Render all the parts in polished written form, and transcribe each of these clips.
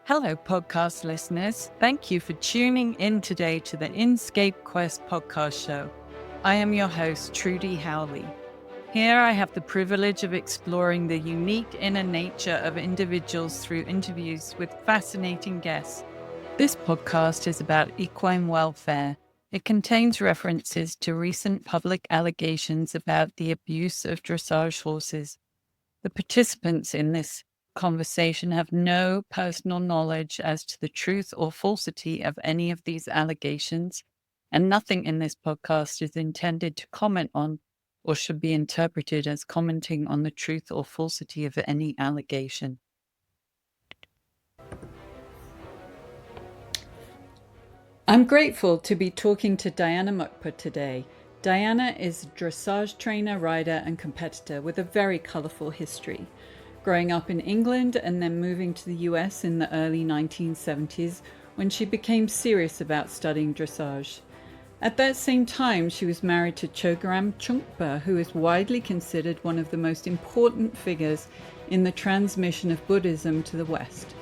Hello, podcast listeners. Thank you for tuning in today to the Inscape Quest podcast show. I am your host, Trudy Howley. Here I have the privilege of exploring the unique inner nature of individuals through interviews with fascinating guests. This podcast is about equine welfare. It contains references to recent public allegations about the abuse of dressage horses. The participants in this conversation have no personal knowledge as to the truth or falsity of any of these allegations, and nothing in this podcast is intended to comment on or should be interpreted as commenting on the truth or falsity of any allegation. I'm grateful to be talking to Diana Mukpo today. Diana is a dressage trainer, rider, and competitor with a very colourful history. Growing up in England and then moving to the US in the early 1970s when she became serious about studying dressage. At that same time, she was married to Chogyam Trungpa, who is widely considered one of the most important figures in the transmission of Buddhism to the West.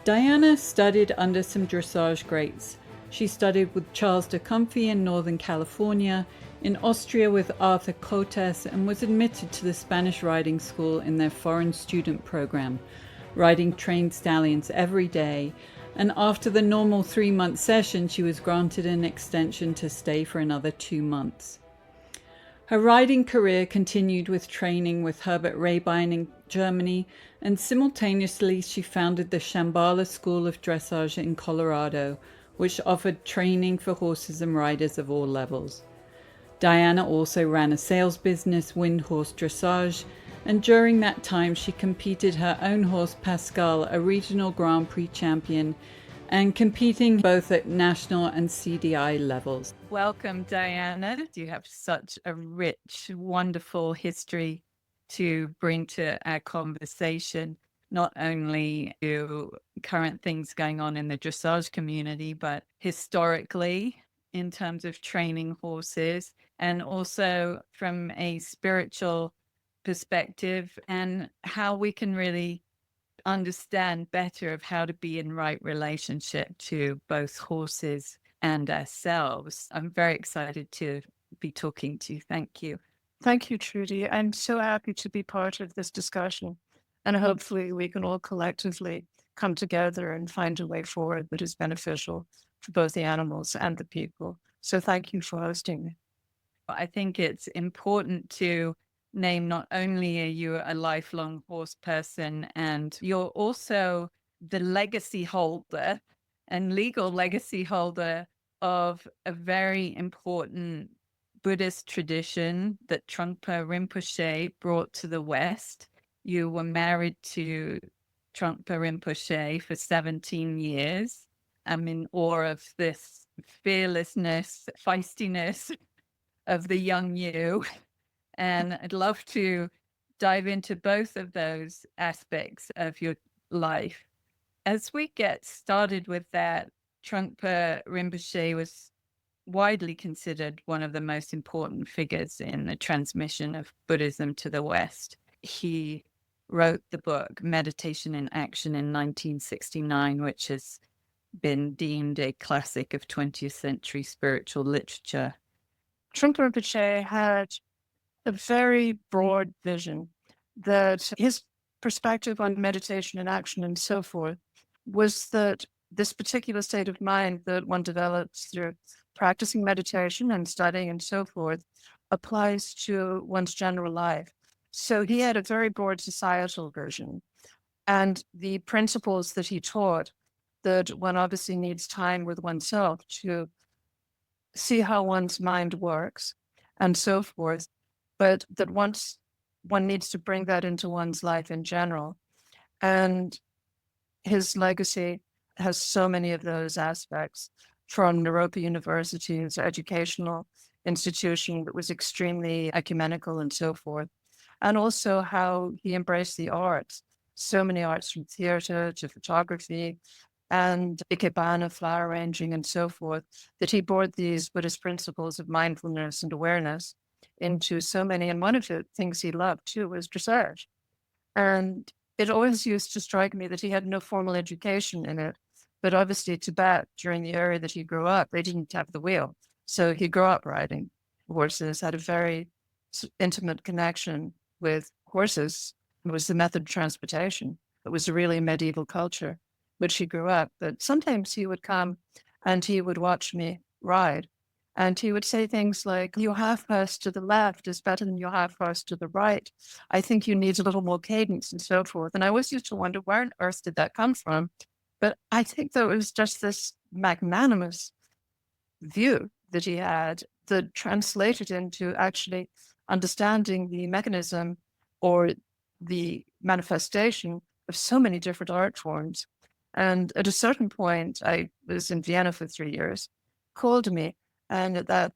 Diana studied under some dressage greats. She studied with Charles de Comfy in Northern California, in Austria with Arthur Cotes, and was admitted to the Spanish riding school in their foreign student program, riding trained stallions every day. And after the normal 3-month session, she was granted an extension to stay for another 2 months. Her riding career continued with training with Herbert Rabine in Germany, and simultaneously she founded the Shambhala School of Dressage in Colorado, which offered training for horses and riders of all levels. Diana also ran a sales business, Wind Horse Dressage, and during that time she competed her own horse Pascal, a regional Grand Prix champion, and competing both at national and CDI levels. Welcome, Diana. You have such a rich, wonderful history to bring to our conversation, not only to current things going on in the dressage community, but historically in terms of training horses, and also from a spiritual perspective and how we can really understand better of how to be in right relationship to both horses and ourselves. I'm very excited to be talking to you. Thank you. Thank you, Trudy. I'm so happy to be part of this discussion. And hopefully we can all collectively come together and find a way forward that is beneficial for both the animals and the people. So thank you for hosting me. I think it's important to name not only are you a lifelong horse person, and you're also the legacy holder and legal legacy holder of a very important Buddhist tradition that Trungpa Rinpoche brought to the West. You were married to Trungpa Rinpoche for 17 years. I'm in awe of this fearlessness, feistiness of the young you. And I'd love to dive into both of those aspects of your life. As we get started with that, Trungpa Rinpoche was widely considered one of the most important figures in the transmission of Buddhism to the West. He wrote the book Meditation in Action in 1969, which has been deemed a classic of 20th century spiritual literature. Trungpa Rinpoche had a very broad vision that his perspective on meditation and action and so forth was that this particular state of mind that one develops through practicing meditation and studying and so forth applies to one's general life. So he had a very broad societal vision. And the principles that he taught, that one obviously needs time with oneself to see how one's mind works and so forth, but that once one needs to bring that into one's life in general. And his legacy has so many of those aspects, from Naropa University's educational institution that was extremely ecumenical and so forth, and also how he embraced the arts, so many arts, from theater to photography and ikebana, flower arranging and so forth, that he brought these Buddhist principles of mindfulness and awareness into so many. And one of the things he loved too was dressage. And it always used to strike me that he had no formal education in it. But obviously, Tibet, during the area that he grew up, they didn't have the wheel. So he grew up riding horses, had a very intimate connection with horses. It was the method of transportation. It was a really medieval culture, which he grew up. But sometimes he would come and he would watch me ride. And he would say things like, your half pass to the left is better than your half pass to the right. I think you need a little more cadence and so forth. And I always used to wonder, where on earth did that come from? But I think that it was just this magnanimous view that he had that translated into actually understanding the mechanism or the manifestation of so many different art forms. And at a certain point, I was in Vienna for 3 years, called me, and that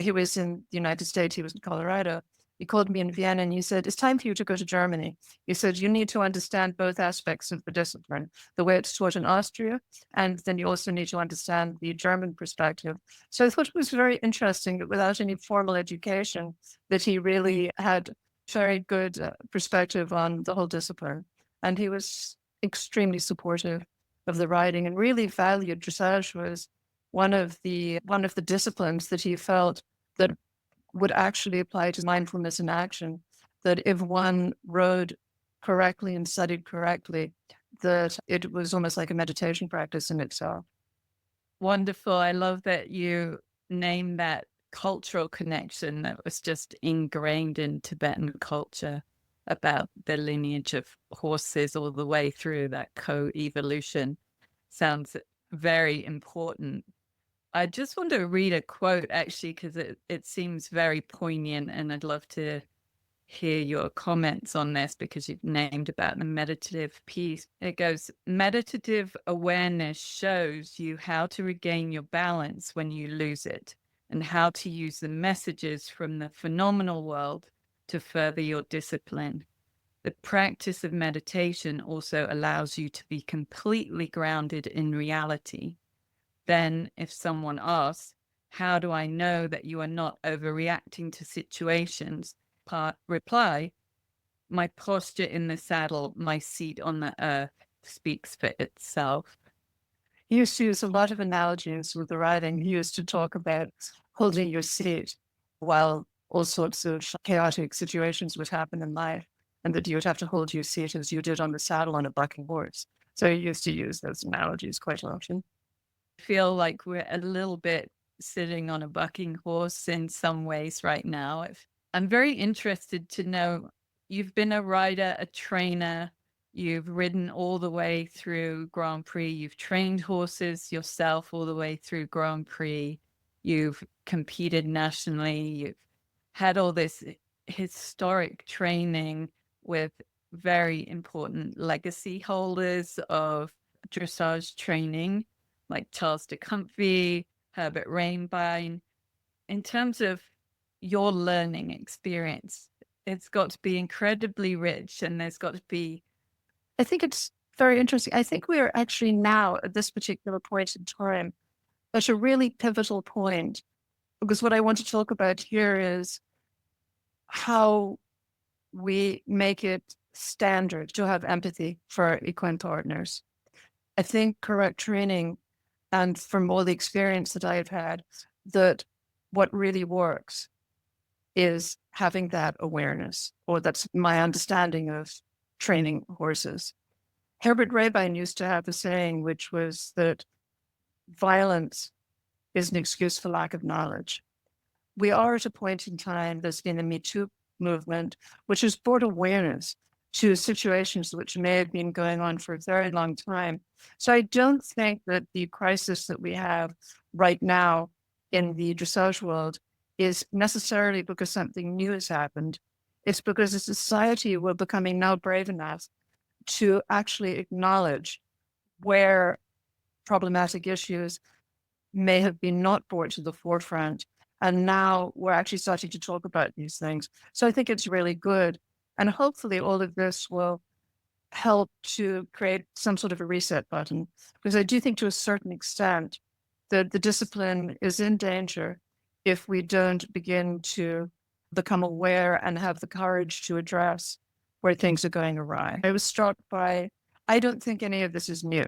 he was in the United States, he was in Colorado. He called me in Vienna and he said, it's time for you to go to Germany. He said, you need to understand both aspects of the discipline, the way it's taught in Austria, and then you also need to understand the German perspective. So I thought it was very interesting that without any formal education, that he really had very good perspective on the whole discipline. And he was extremely supportive of the riding and really valued dressage was one of the disciplines that he felt that would actually apply to mindfulness in action, that if one rode correctly and studied correctly, that it was almost like a meditation practice in itself. Wonderful. I love that you named that cultural connection that was just ingrained in Tibetan culture about the lineage of horses all the way through that co-evolution. Sounds very important. I just want to read a quote actually, because it seems very poignant, and I'd love to hear your comments on this because you've named about the meditative piece. It goes, meditative awareness shows you how to regain your balance when you lose it, and how to use the messages from the phenomenal world to further your discipline. The practice of meditation also allows you to be completely grounded in reality. Then, if someone asks, how do I know that you are not overreacting to situations? Reply, my posture in the saddle, my seat on the earth speaks for itself. He used to use a lot of analogies with the riding. He used to talk about holding your seat while all sorts of chaotic situations would happen in life, and that you would have to hold your seat as you did on the saddle on a bucking horse. So he used to use those analogies quite often. Feel like we're a little bit sitting on a bucking horse in some ways right now. I'm very interested to know, you've been a rider, a trainer, you've ridden all the way through Grand Prix, you've trained horses yourself all the way through Grand Prix, you've competed nationally, you've had all this historic training with very important legacy holders of dressage training, like Charles de Comfy, Herbert Rainbine. In terms of your learning experience, it's got to be incredibly rich, and there's got to be. I think it's very interesting. I think we are actually now at this particular point in time at a really pivotal point, because what I want to talk about here is how we make it standard to have empathy for equine partners. I think correct training, and from all the experience that I have had, that what really works is having that awareness, or that's my understanding of training horses. Herbert Rabine used to have a saying, which was that violence is an excuse for lack of knowledge. We are at a point in time, there's been the Me Too movement, which has brought awareness to situations which may have been going on for a very long time. So I don't think that the crisis that we have right now in the dressage world is necessarily because something new has happened. It's because a society we're becoming now brave enough to actually acknowledge where problematic issues may have been not brought to the forefront. And now we're actually starting to talk about these things. So I think it's really good. And hopefully all of this will help to create some sort of a reset button, because I do think to a certain extent that the discipline is in danger if we don't begin to become aware and have the courage to address where things are going awry. I was struck by, I don't think any of this is new,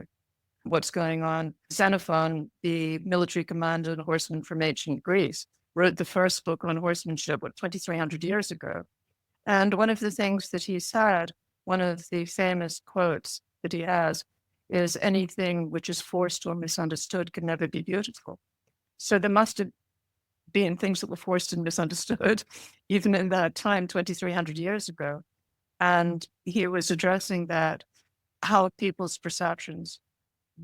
what's going on. Xenophon, the military commander and horseman from ancient Greece, wrote the first book on horsemanship, 2,300 years ago. And one of the things that he said, one of the famous quotes that he has, is anything which is forced or misunderstood can never be beautiful. So there must have been things that were forced and misunderstood, even in that time, 2,300 years ago. And he was addressing that, how people's perceptions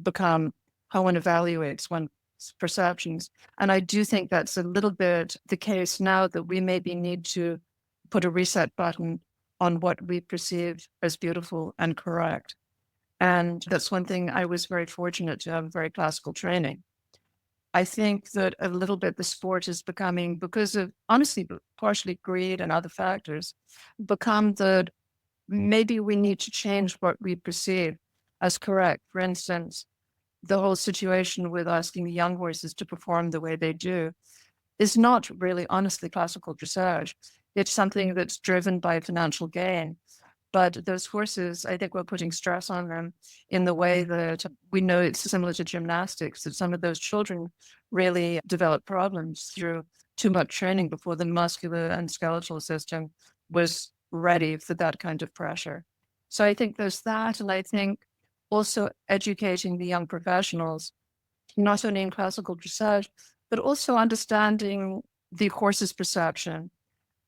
become, how one evaluates one's perceptions. And I do think that's a little bit the case now, that we maybe need to put a reset button on what we perceive as beautiful and correct. And that's one thing. I was very fortunate to have very classical training. I think that a little bit the sport is becoming, because of honestly, partially greed and other factors, become that maybe we need to change what we perceive as correct. For instance, the whole situation with asking the young horses to perform the way they do is not really honestly classical dressage. It's something that's driven by financial gain. But those horses, I think we're putting stress on them in the way that we know it's similar to gymnastics, that some of those children really develop problems through too much training before the muscular and skeletal system was ready for that kind of pressure. So I think there's that. And I think also educating the young professionals, not only in classical dressage, but also understanding the horse's perception.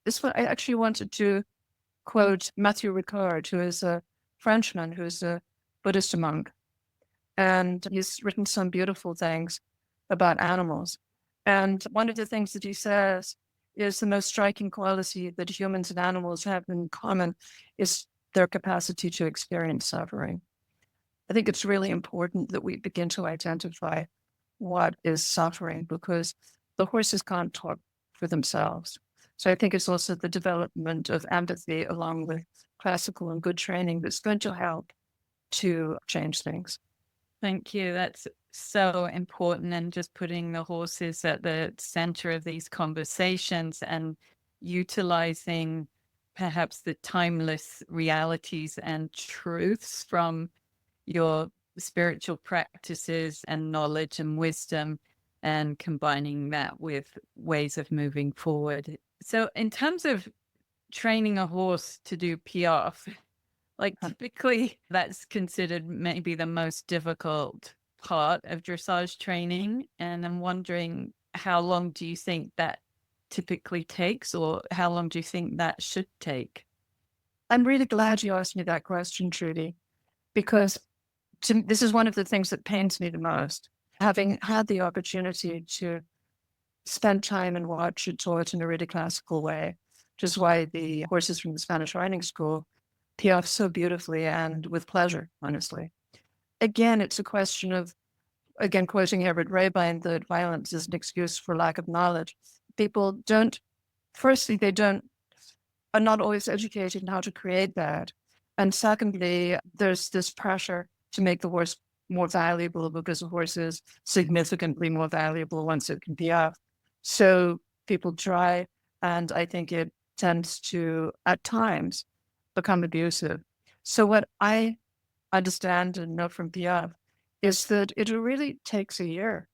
This one, I actually wanted to quote Matthew Ricard, who is a Frenchman, who's a Buddhist monk. And he's written some beautiful things about animals. And one of the things that he says is the most striking quality that humans and animals have in common is their capacity to experience suffering. I think it's really important that we begin to identify what is suffering, because the horses can't talk for themselves. So I think it's also the development of empathy along with classical and good training that's going to help to change things. Thank you. That's so important. And just putting the horses at the center of these conversations and utilizing perhaps the timeless realities and truths from your spiritual practices and knowledge and wisdom, and combining that with ways of moving forward. So in terms of training a horse to do piaffe, like typically that's considered maybe the most difficult part of dressage training. And I'm wondering, how long do you think that typically takes, or how long do you think that should take? I'm really glad you asked me that question, Trudy, because this is one of the things that pains me the most. Having had the opportunity to spend time and watch it taught in a really classical way, which is why the horses from the Spanish riding school piaffe so beautifully and with pleasure, honestly. Again, it's a question of, again, quoting Herbert Rabine, that violence is an excuse for lack of knowledge. People don't, firstly, are not always educated in how to create that. And secondly, there's this pressure to make the horse more valuable, because a horse is significantly more valuable once it can piaffe. So people try, and I think it tends to, at times, become abusive. So what I understand and know from piaffe is that it really takes a year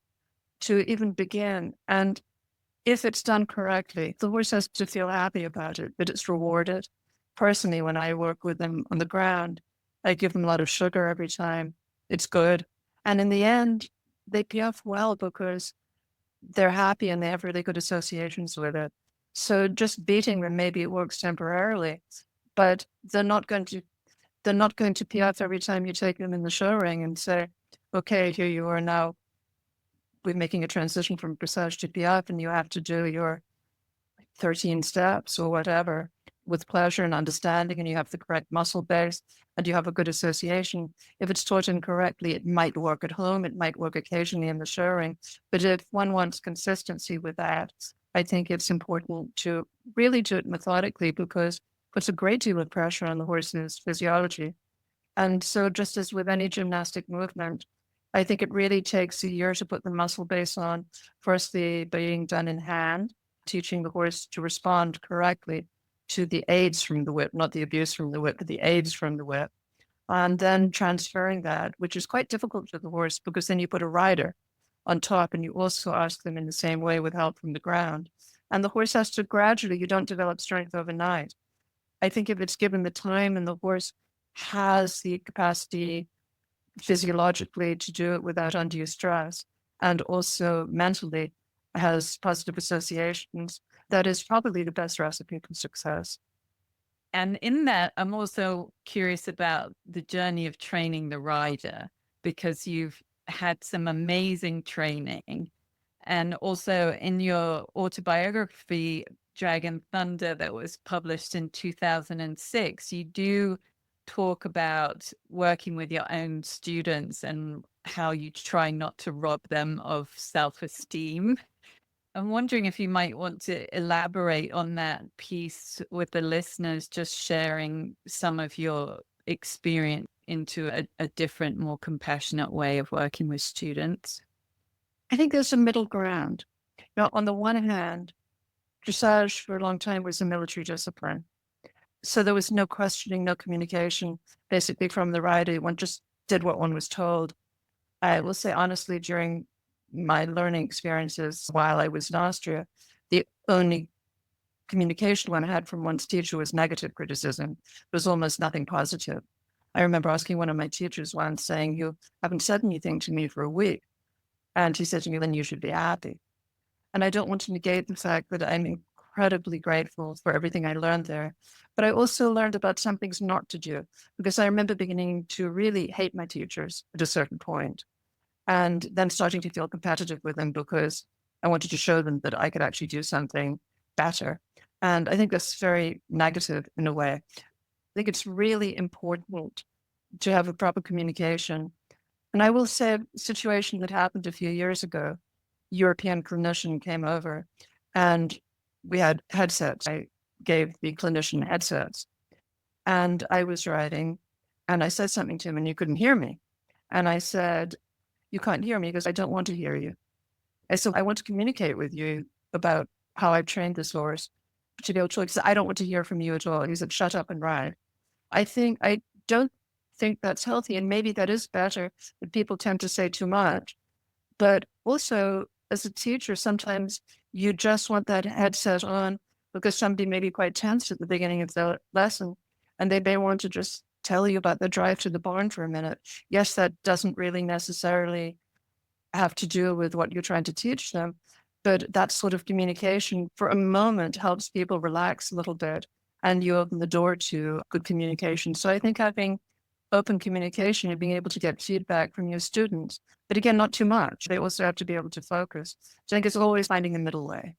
to even begin. And if it's done correctly, the horse has to feel happy about it, that it's rewarded. Personally, when I work with them on the ground, I give them a lot of sugar every time. It's good. And in the end, they piaffe well because they're happy and they have really good associations with it. So just beating them, maybe it works temporarily, but they're not going to piaffe every time you take them in the show ring and say, okay, here you are now. We're making a transition from dressage to piaffe, and you have to do your 13 steps or whatever with pleasure and understanding, and you have the correct muscle base and you have a good association. If it's taught incorrectly, it might work at home, it might work occasionally in the show ring. But if one wants consistency with that, I think it's important to really do it methodically, because it puts a great deal of pressure on the horse's physiology. And so just as with any gymnastic movement, I think it really takes a year to put the muscle base on, firstly being done in hand, teaching the horse to respond correctly to the aids from the whip, not the abuse from the whip, but the aids from the whip, and then transferring that, which is quite difficult to the horse because then you put a rider on top and you also ask them in the same way with help from the ground. And the horse has to gradually, you don't develop strength overnight. I think if it's given the time and the horse has the capacity physiologically to do it without undue stress and also mentally has positive associations, that is probably the best recipe for success. And in that, I'm also curious about the journey of training the rider, because you've had some amazing training. And also in your autobiography, Dragon Thunder, that was published in 2006, you do talk about working with your own students and how you try not to rob them of self-esteem. I'm wondering if you might want to elaborate on that piece with the listeners, just sharing some of your experience into a different, more compassionate way of working with students. I think there's a middle ground. Now, on the one hand, dressage for a long time was a military discipline. So there was no questioning, no communication, basically from the rider. One just did what one was told. I will say honestly, during my learning experiences while I was in Austria, the only communication one had from one's teacher was negative criticism. There was almost nothing positive. I remember asking one of my teachers once, saying, "You haven't said anything to me for a week." And he said to me, "Then you should be happy." And I don't want to negate the fact that I'm incredibly grateful for everything I learned there. But I also learned about some things not to do, because I remember beginning to really hate my teachers at a certain point, and then starting to feel competitive with them because I wanted to show them that I could actually do something better. And I think that's very negative in a way. I think it's really important to have a proper communication. And I will say a situation that happened a few years ago. European clinician came over and we had headsets. I gave the clinician headsets and I was writing and I said something to him and you couldn't hear me. And I said, "You can't hear me because I don't want to hear you. I said, I want to communicate with you about how I've trained this horse to be able to, because I don't want to hear from you at all." He said, "Shut up and ride." I don't think that's healthy. And maybe that is better, but people tend to say too much. But also, as a teacher, sometimes you just want that headset on because somebody may be quite tense at the beginning of the lesson and they may want to just tell you about the drive to the barn for a minute. Yes, that doesn't really necessarily have to do with what you're trying to teach them, but that sort of communication for a moment helps people relax a little bit and you open the door to good communication. So I think having open communication and being able to get feedback from your students, but again, not too much. They also have to be able to focus. So I think it's always finding a middle way.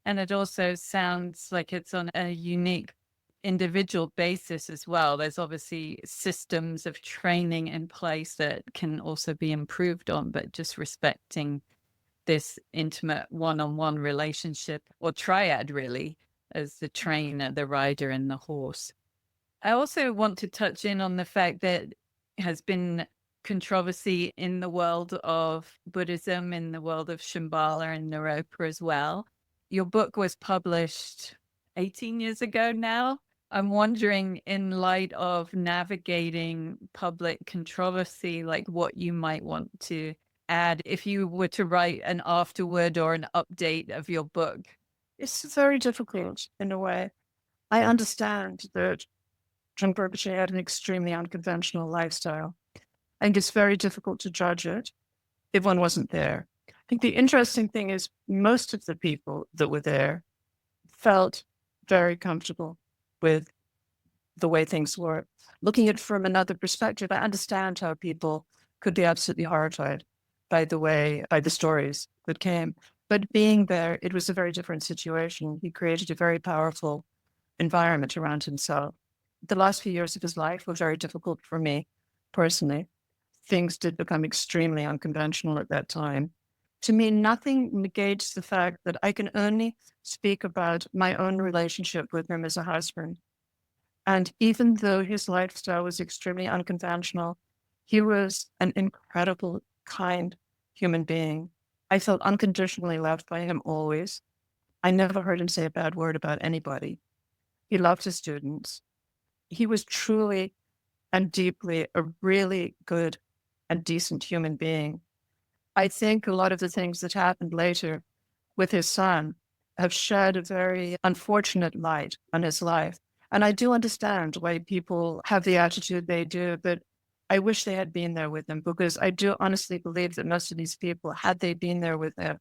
And it also sounds like it's on a unique individual basis as well. There's obviously systems of training in place that can also be improved on, but just respecting this intimate one-on-one relationship, or triad really, as the trainer, the rider, and the horse. I also want to touch in on the fact that has been controversy in the world of Buddhism, in the world of Shambhala and Naropa as well. Your book was published 18 years ago now. I'm wondering, in light of navigating public controversy, like what you might want to add if you were to write an afterword or an update of your book. It's very difficult in a way. I understand that Trungpa Rinpoche had an extremely unconventional lifestyle. I think it's very difficult to judge it if one wasn't there. I think the interesting thing is most of the people that were there felt very comfortable with the way things were. Looking at it from another perspective, I understand how people could be absolutely horrified by the stories that came. But being there, it was a very different situation. He created a very powerful environment around himself. The last few years of his life were very difficult for me personally. Things did become extremely unconventional at that time. To me, nothing negates the fact that I can only speak about my own relationship with him as a husband. And even though his lifestyle was extremely unconventional, he was an incredible, kind human being. I felt unconditionally loved by him always. I never heard him say a bad word about anybody. He loved his students. He was truly and deeply a really good and decent human being. I think a lot of the things that happened later with his son have shed a very unfortunate light on his life. And I do understand why people have the attitude they do, but I wish they had been there with him, because I do honestly believe that most of these people, had they been there with him,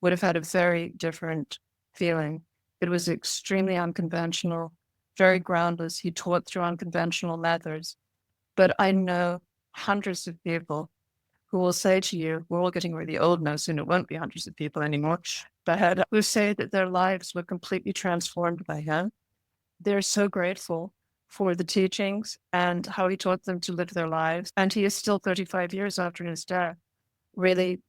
would have had a very different feeling. It was extremely unconventional, very groundless. He taught through unconventional methods. But I know hundreds of people who will say to you, we're all getting really old now, soon it won't be hundreds of people anymore, but who say that their lives were completely transformed by him. They're so grateful for the teachings and how he taught them to live their lives. And he is still 35 years after his death, really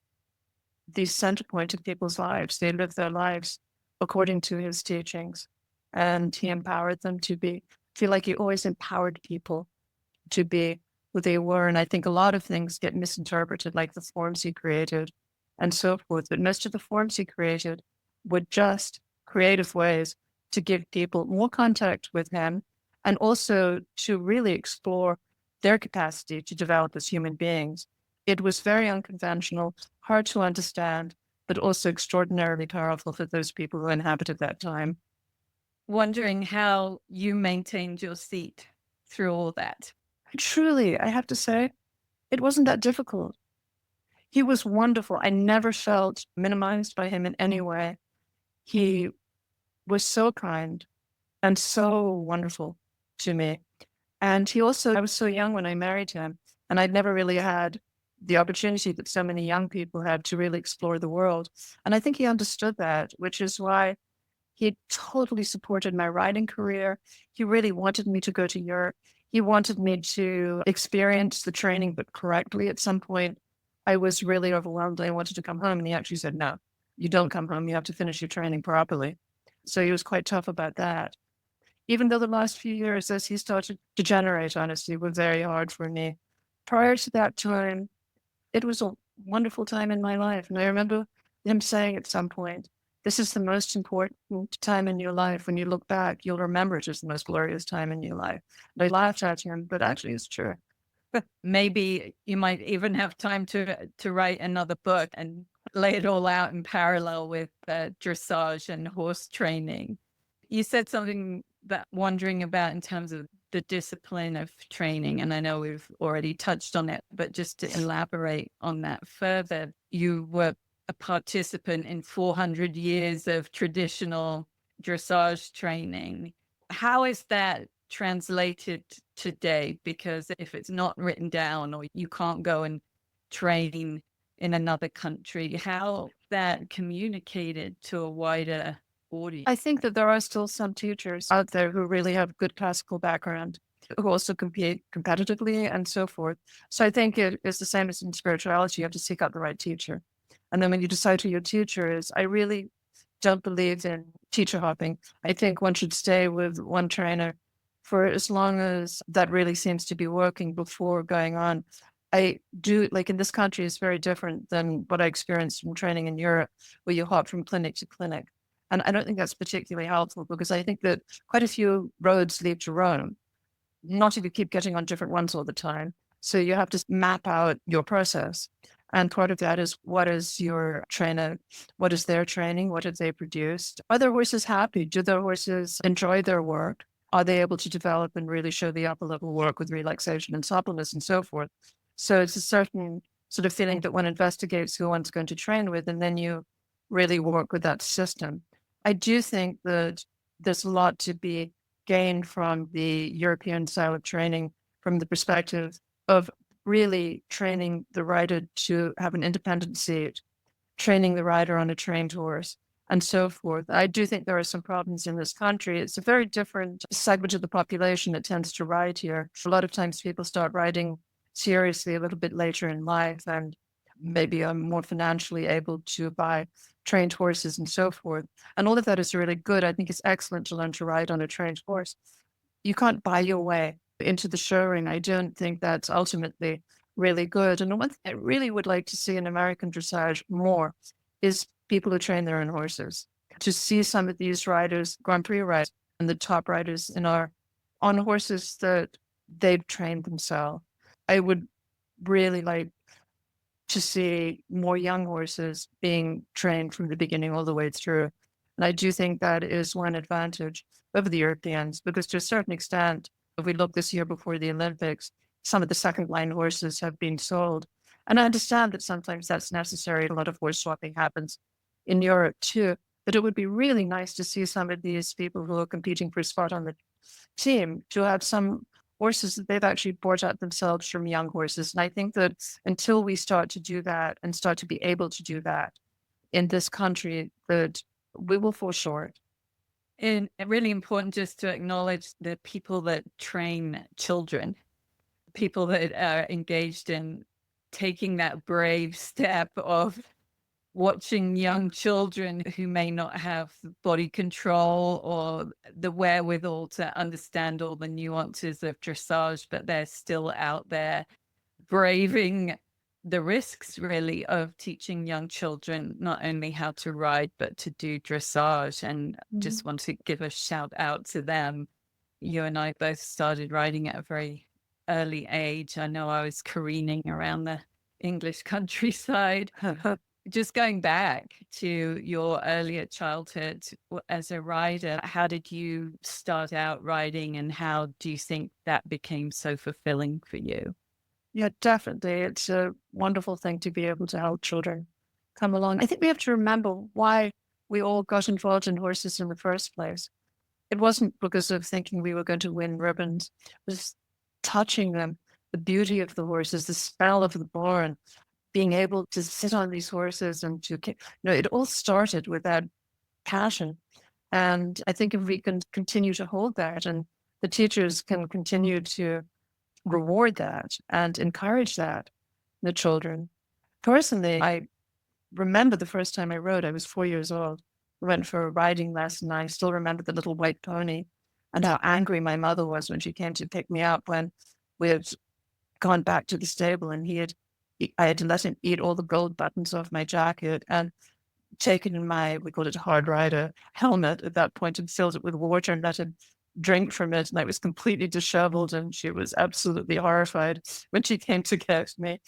the center point of people's lives. They live their lives according to his teachings. And he empowered them to feel like he always empowered people to be who they were. And I think a lot of things get misinterpreted, like the forms he created and so forth. But most of the forms he created were just creative ways to give people more contact with him, and also to really explore their capacity to develop as human beings. It was very unconventional, hard to understand, but also extraordinarily powerful for those people who inhabited that time. Wondering how you maintained your seat through all that. Truly, I have to say, it wasn't that difficult. He was wonderful. I never felt minimized by him in any way. He was so kind and so wonderful to me. And he also, I was so young when I married him, and I'd never really had the opportunity that so many young people had to really explore the world. And I think he understood that, which is why he totally supported my writing career. He really wanted me to go to Europe. He wanted me to experience the training, but correctly. At some point, I was really overwhelmed. I wanted to come home, and he actually said, no, you don't come home. You have to finish your training properly. So he was quite tough about that. Even though the last few years, as he started to degenerate, honestly, were very hard for me. Prior to that time, it was a wonderful time in my life. And I remember him saying at some point, this is the most important time in your life. When you look back, you'll remember it as the most glorious time in your life. And I laughed at him, but actually it's true. Maybe you might even have time to write another book and lay it all out in parallel with dressage and horse training. You said something that wondering about in terms of the discipline of training, and I know we've already touched on it, but just to elaborate on that further, you were a participant in 400 years of traditional dressage training. How is that translated today? Because if it's not written down, or you can't go and train in another country, how that communicated to a wider audience? I think that there are still some teachers out there who really have good classical background, who also compete competitively and so forth. So I think it is the same as in spirituality. You have to seek out the right teacher. And then when you decide who your teacher is, I really don't believe in teacher hopping. I think one should stay with one trainer for as long as that really seems to be working before going on. I do, like in this country, it's very different than what I experienced from training in Europe, where you hop from clinic to clinic. And I don't think that's particularly helpful, because I think that quite a few roads lead to Rome, not if you keep getting on different ones all the time. So you have to map out your process. And part of that is, what is your trainer? What is their training? What have they produced? Are their horses happy? Do their horses enjoy their work? Are they able to develop and really show the upper level work with relaxation and suppleness and so forth? So it's a certain sort of feeling that one investigates who one's going to train with, and then you really work with that system. I do think that there's a lot to be gained from the European style of training, from the perspective of really training the rider to have an independent seat, training the rider on a trained horse, and so forth. I do think there are some problems in this country. It's a very different segment of the population that tends to ride here. A lot of times people start riding seriously a little bit later in life, and maybe are more financially able to buy trained horses and so forth. And all of that is really good. I think it's excellent to learn to ride on a trained horse. You can't buy your way into the show ring. I don't think that's ultimately really good. And one thing I really would like to see in American dressage more is people who train their own horses. To see some of these riders, Grand Prix riders, and the top riders on horses that they've trained themselves. I would really like to see more young horses being trained from the beginning all the way through. And I do think that is one advantage over the Europeans, because to a certain extent, if we look this year before the Olympics, some of the second line horses have been sold. And I understand that sometimes that's necessary. A lot of horse swapping happens in Europe too. But it would be really nice to see some of these people who are competing for a spot on the team to have some horses that they've actually brought out themselves from young horses. And I think that until we start to do that and start to be able to do that in this country, that we will fall short. And really important just to acknowledge the people that train children, people that are engaged in taking that brave step of watching young children who may not have body control or the wherewithal to understand all the nuances of dressage, but they're still out there braving the risks really of teaching young children not only how to ride, but to do dressage. And just want to give a shout out to them. You and I both started riding at a very early age. I know I was careening around the English countryside. Just going back to your earlier childhood as a rider, how did you start out riding and how do you think that became so fulfilling for you? Yeah, definitely. It's a wonderful thing to be able to help children come along. I think we have to remember why we all got involved in horses in the first place. It wasn't because of thinking we were going to win ribbons. It was touching them, the beauty of the horses, the smell of the barn, being able to sit on these horses and it all started with that passion. And I think if we can continue to hold that and the teachers can continue to reward that and encourage that in the children. Personally, I remember the first time I rode, I was 4 years old. I went for a riding lesson. I still remember the little white pony and how angry my mother was when she came to pick me up when we had gone back to the stable and I had to let him eat all the gold buttons off my jacket and taken my, we called it hard rider helmet at that point and filled it with water and let him drink from it. And I was completely disheveled and she was absolutely horrified when she came to get me.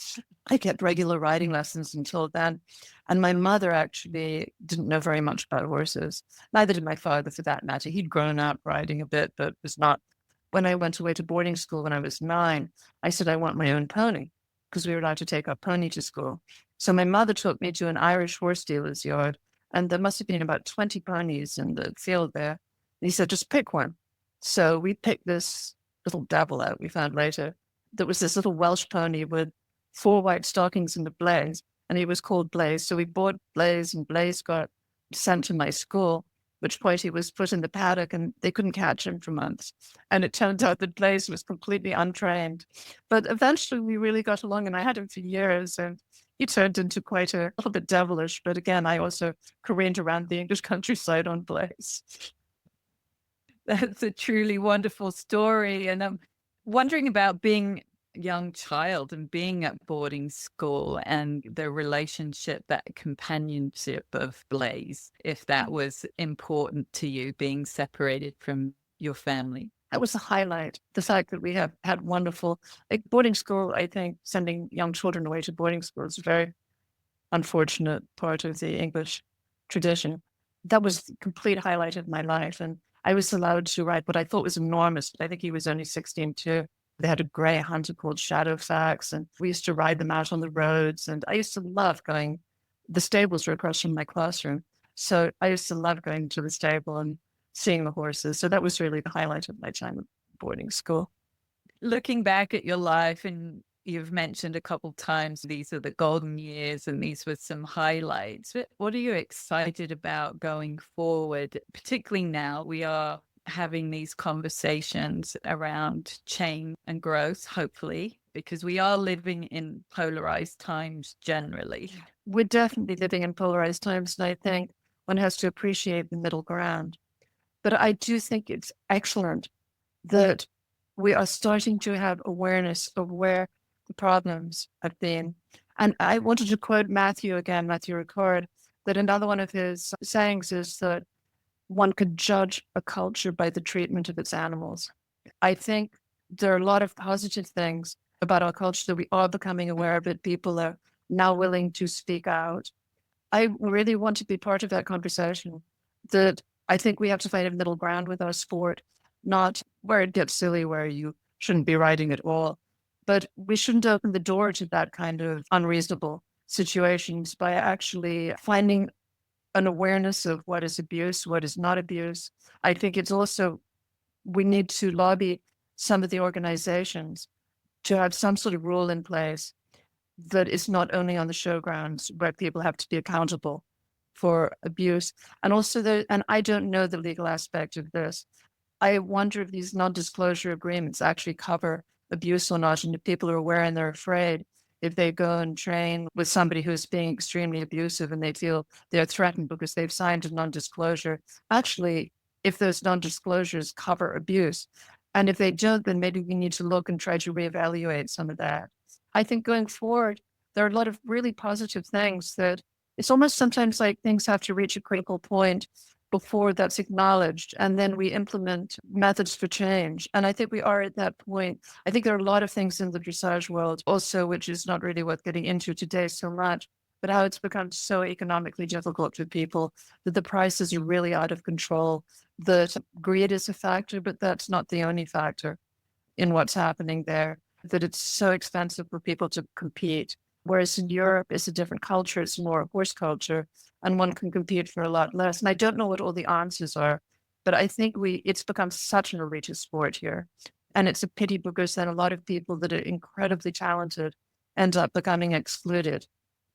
I kept regular riding lessons until then. And my mother actually didn't know very much about horses. Neither did my father, for that matter. He'd grown up riding a bit, but was not. When I went away to boarding school when I was 9, I said, I want my own pony because we were allowed to take our pony to school. So my mother took me to an Irish horse dealer's yard, and there must have been about 20 ponies in the field there. And he said, just pick one. So we picked this little devil out we found later. There was this little Welsh pony with 4 white stockings and a Blaze, and he was called Blaze. So we bought Blaze, and Blaze got sent to my school, which point he was put in the paddock and they couldn't catch him for months. And it turned out that Blaze was completely untrained. But eventually we really got along and I had him for years and he turned into quite a little bit devilish. But again, I also careened around the English countryside on Blaze. That's a truly wonderful story. And I'm wondering about being a young child and being at boarding school and the relationship, that companionship of Blaze, if that was important to you, being separated from your family. That was the highlight. The fact that we have had wonderful, like boarding school, I think sending young children away to boarding school is a very unfortunate part of the English tradition. That was the complete highlight of my life. And I was allowed to ride what I thought was enormous, but I think he was only 16 too. They had a grey hunter called Shadowfax, and we used to ride them out on the roads. And I used to love going, the stables were across from my classroom. So I used to love going to the stable and seeing the horses. So that was really the highlight of my time at boarding school. Looking back at your life, and you've mentioned a couple times these are the golden years and these were some highlights. What are you excited about going forward? Particularly now we are having these conversations around change and growth, hopefully, because we are living in polarized times generally. We're definitely living in polarized times, and I think one has to appreciate the middle ground. But I do think it's excellent that we are starting to have awareness of where the problems have been. And I wanted to quote Matthew again, Matthew Ricard, that another one of his sayings is that one could judge a culture by the treatment of its animals. I think there are a lot of positive things about our culture that we are becoming aware of it. People are now willing to speak out. I really want to be part of that conversation. That I think we have to find a middle ground with our sport, not where it gets silly, where you shouldn't be riding at all. But we shouldn't open the door to that kind of unreasonable situations by actually finding an awareness of what is abuse, what is not abuse. I think it's also, we need to lobby some of the organizations to have some sort of rule in place that is not only on the showgrounds where people have to be accountable for abuse. And also and I don't know the legal aspect of this. I wonder if these non-disclosure agreements actually cover abuse or not, and if people are aware and they're afraid, if they go and train with somebody who's being extremely abusive and they feel they're threatened because they've signed a non-disclosure, actually, if those non-disclosures cover abuse, and if they don't, then maybe we need to look and try to reevaluate some of that. I think going forward, there are a lot of really positive things that it's almost sometimes like things have to reach a critical point before that's acknowledged, and then we implement methods for change. And I think we are at that point. I think there are a lot of things in the dressage world also, which is not really worth getting into today so much, but how it's become so economically difficult for people that the prices are really out of control. The greed is a factor, but that's not the only factor in what's happening there, that it's so expensive for people to compete. Whereas in Europe, it's a different culture, it's more a horse culture, and one can compete for a lot less. And I don't know what all the answers are, but I think it's become such an elitist sport here. And it's a pity because then a lot of people that are incredibly talented end up becoming excluded.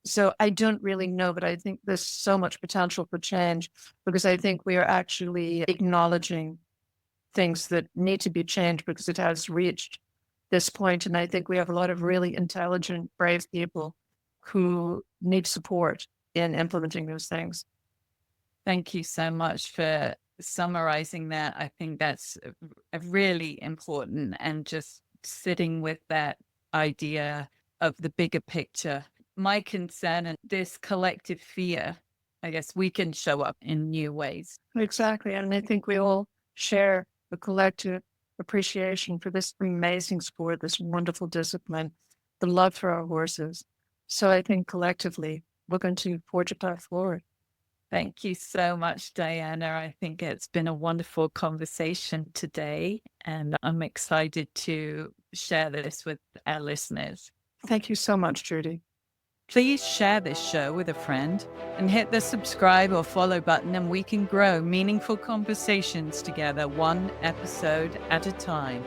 So I don't really know, but I think there's so much potential for change because I think we are actually acknowledging things that need to be changed because it has reached this point. And I think we have a lot of really intelligent, brave people who need support in implementing those things. Thank you so much for summarizing that. I think that's a really important, and just sitting with that idea of the bigger picture. My concern and this collective fear, I guess we can show up in new ways. Exactly. And I think we all share a collective appreciation for this amazing sport, this wonderful discipline, the love for our horses. So I think collectively, we're going to forge a path forward. Thank you so much, Diana. I think it's been a wonderful conversation today, and I'm excited to share this with our listeners. Thank you so much, Judy. Please share this show with a friend and hit the subscribe or follow button, and we can grow meaningful conversations together, one episode at a time.